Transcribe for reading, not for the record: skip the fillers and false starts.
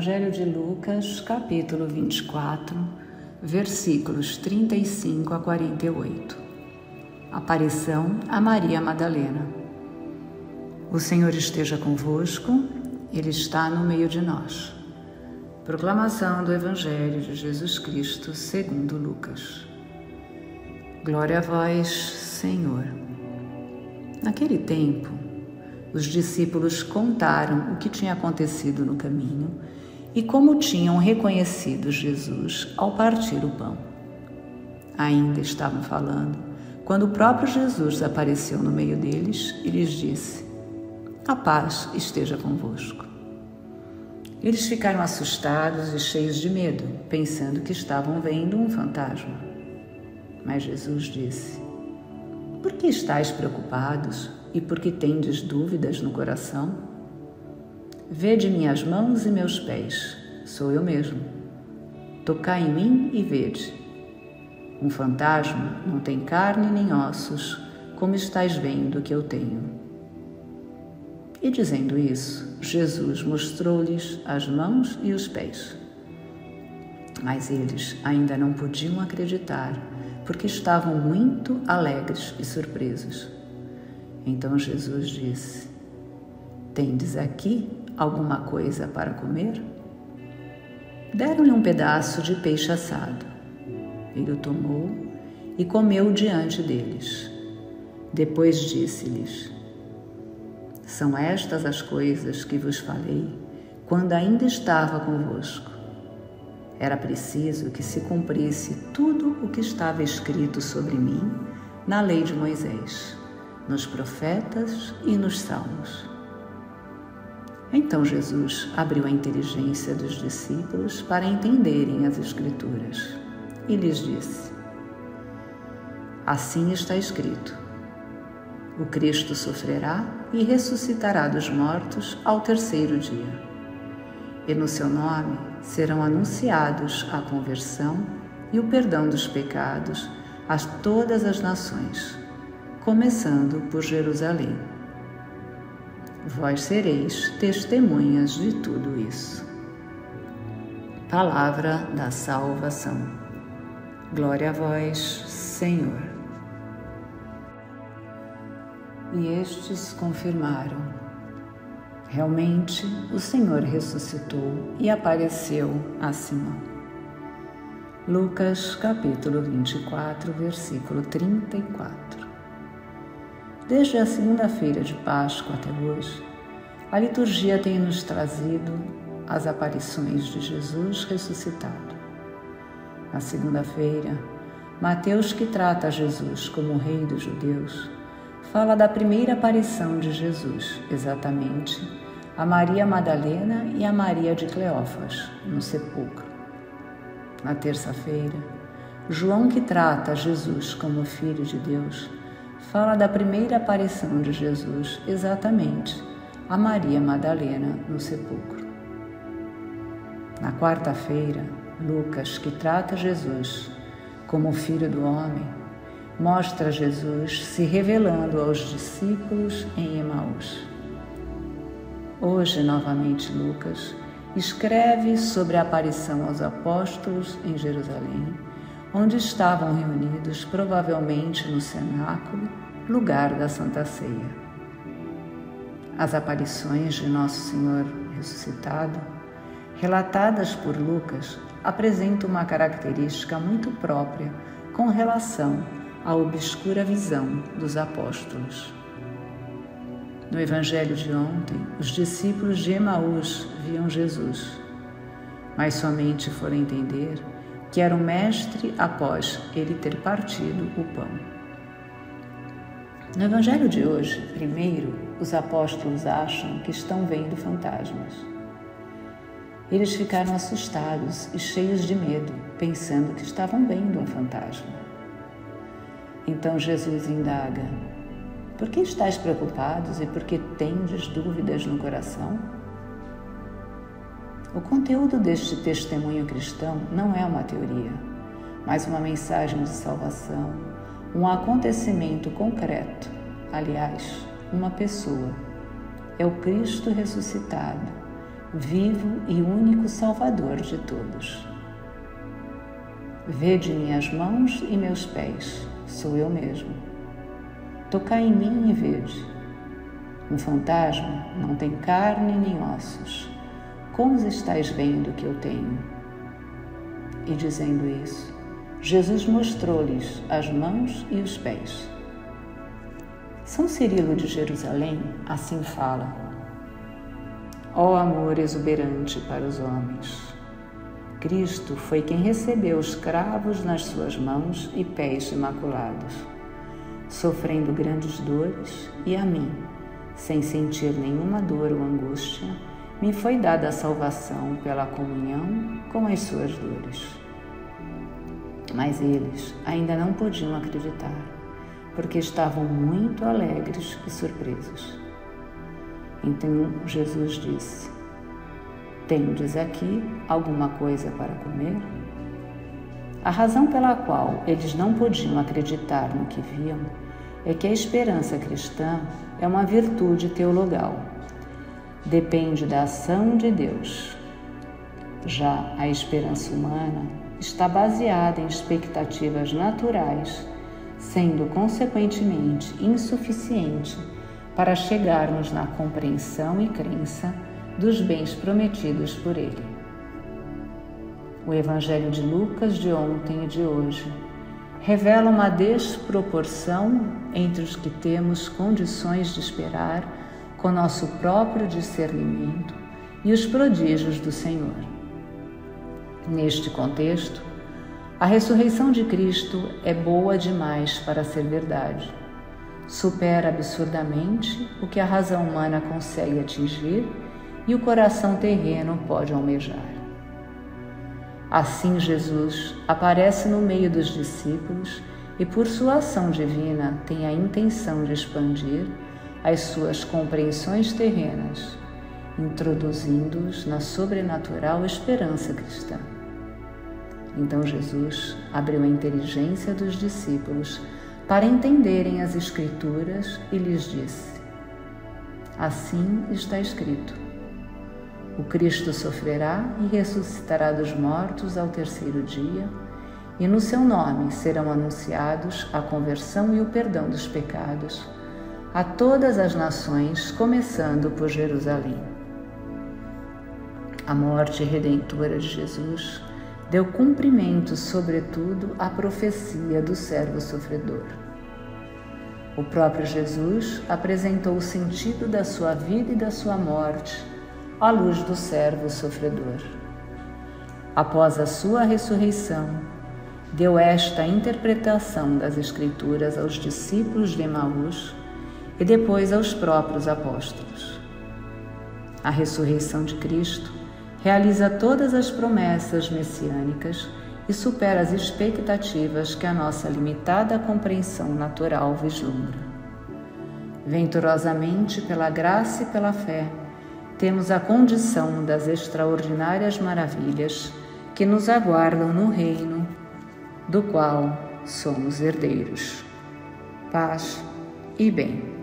Evangelho de Lucas, capítulo 24, versículos 35 a 48. Aparição a Maria Madalena. O Senhor esteja convosco, Ele está no meio de nós. Proclamação do Evangelho de Jesus Cristo segundo Lucas. Glória a vós, Senhor. Naquele tempo, os discípulos contaram o que tinha acontecido no caminho e como tinham reconhecido Jesus ao partir o pão. Ainda estavam falando, quando o próprio Jesus apareceu no meio deles e lhes disse: "A paz esteja convosco." Eles ficaram assustados e cheios de medo, pensando que estavam vendo um fantasma. Mas Jesus disse: "Por que estáis preocupados? E por que tendes dúvidas no coração? Vede minhas mãos e meus pés, sou eu mesmo. Tocai em mim e vede. Um fantasma não tem carne nem ossos, como estáis vendo que eu tenho." E dizendo isso, Jesus mostrou-lhes as mãos e os pés. Mas eles ainda não podiam acreditar, porque estavam muito alegres e surpresos. Então Jesus disse: "Tendes aqui alguma coisa para comer?" Deram-lhe um pedaço de peixe assado. Ele o tomou e comeu diante deles. Depois disse-lhes: "São estas as coisas que vos falei quando ainda estava convosco. Era preciso que se cumprisse tudo o que estava escrito sobre mim na lei de Moisés, nos profetas e nos salmos." Então Jesus abriu a inteligência dos discípulos para entenderem as Escrituras e lhes disse: "Assim está escrito: o Cristo sofrerá e ressuscitará dos mortos ao terceiro dia. E no seu nome serão anunciados a conversão e o perdão dos pecados a todas as nações, começando por Jerusalém. Vós sereis testemunhas de tudo isso." Palavra da salvação. Glória a vós, Senhor. E estes confirmaram: realmente o Senhor ressuscitou e apareceu a Simão. Lucas capítulo 24, versículo 34. Desde a segunda-feira de Páscoa até hoje, a liturgia tem nos trazido as aparições de Jesus ressuscitado. Na segunda-feira, Mateus, que trata Jesus como o Rei dos Judeus, fala da primeira aparição de Jesus, exatamente a Maria Madalena e a Maria de Cleófas, no sepulcro. Na terça-feira, João, que trata Jesus como o Filho de Deus, fala da primeira aparição de Jesus, exatamente a Maria Madalena no sepulcro. Na quarta-feira, Lucas, que trata Jesus como o Filho do Homem, mostra Jesus se revelando aos discípulos em Emaús. Hoje, novamente, Lucas escreve sobre a aparição aos apóstolos em Jerusalém, onde estavam reunidos, provavelmente no cenáculo, lugar da Santa Ceia. As aparições de Nosso Senhor ressuscitado, relatadas por Lucas, apresentam uma característica muito própria com relação à obscura visão dos apóstolos. No Evangelho de ontem, os discípulos de Emaús viam Jesus, mas somente foram entender que era o Mestre após ele ter partido o pão. No Evangelho de hoje, primeiro, os apóstolos acham que estão vendo fantasmas. Eles ficaram assustados e cheios de medo, pensando que estavam vendo um fantasma. Então Jesus indaga: "Por que estáis preocupados e por que tendes dúvidas no coração?" O conteúdo deste testemunho cristão não é uma teoria, mas uma mensagem de salvação, um acontecimento concreto, aliás, uma pessoa. É o Cristo ressuscitado, vivo e único Salvador de todos. Vede minhas mãos e meus pés, sou eu mesmo. Tocai em mim e vede. Um fantasma não tem carne nem ossos. Como estáis vendo que eu tenho? E dizendo isso, Jesus mostrou-lhes as mãos e os pés. São Cirilo de Jerusalém assim fala: ó amor exuberante para os homens! Cristo foi quem recebeu os cravos nas suas mãos e pés imaculados, sofrendo grandes dores, e a mim, sem sentir nenhuma dor ou angústia, me foi dada a salvação pela comunhão com as suas dores. Mas eles ainda não podiam acreditar, porque estavam muito alegres e surpresos. Então Jesus disse: tendes aqui alguma coisa para comer? A razão pela qual eles não podiam acreditar no que viam é que a esperança cristã é uma virtude teologal. Depende da ação de Deus. Já a esperança humana está baseada em expectativas naturais, sendo consequentemente insuficiente para chegarmos na compreensão e crença dos bens prometidos por Ele. O Evangelho de Lucas de ontem e de hoje revela uma desproporção entre os que temos condições de esperar com nosso próprio discernimento e os prodígios do Senhor. Neste contexto, a ressurreição de Cristo é boa demais para ser verdade. Supera absurdamente o que a razão humana consegue atingir e o coração terreno pode almejar. Assim, Jesus aparece no meio dos discípulos e, por sua ação divina, tem a intenção de expandir as suas compreensões terrenas, introduzindo-os na sobrenatural esperança cristã. Então Jesus abriu a inteligência dos discípulos para entenderem as Escrituras e lhes disse: assim está escrito: o Cristo sofrerá e ressuscitará dos mortos ao terceiro dia, e no seu nome serão anunciados a conversão e o perdão dos pecados a todas as nações, começando por Jerusalém. A morte redentora de Jesus deu cumprimento, sobretudo, à profecia do servo sofredor. O próprio Jesus apresentou o sentido da sua vida e da sua morte à luz do servo sofredor. Após a sua ressurreição, deu esta interpretação das Escrituras aos discípulos de Emaús e depois aos próprios apóstolos. A ressurreição de Cristo realiza todas as promessas messiânicas e supera as expectativas que a nossa limitada compreensão natural vislumbra. Venturosamente, pela graça e pela fé, temos a condição das extraordinárias maravilhas que nos aguardam no reino do qual somos herdeiros. Paz e bem.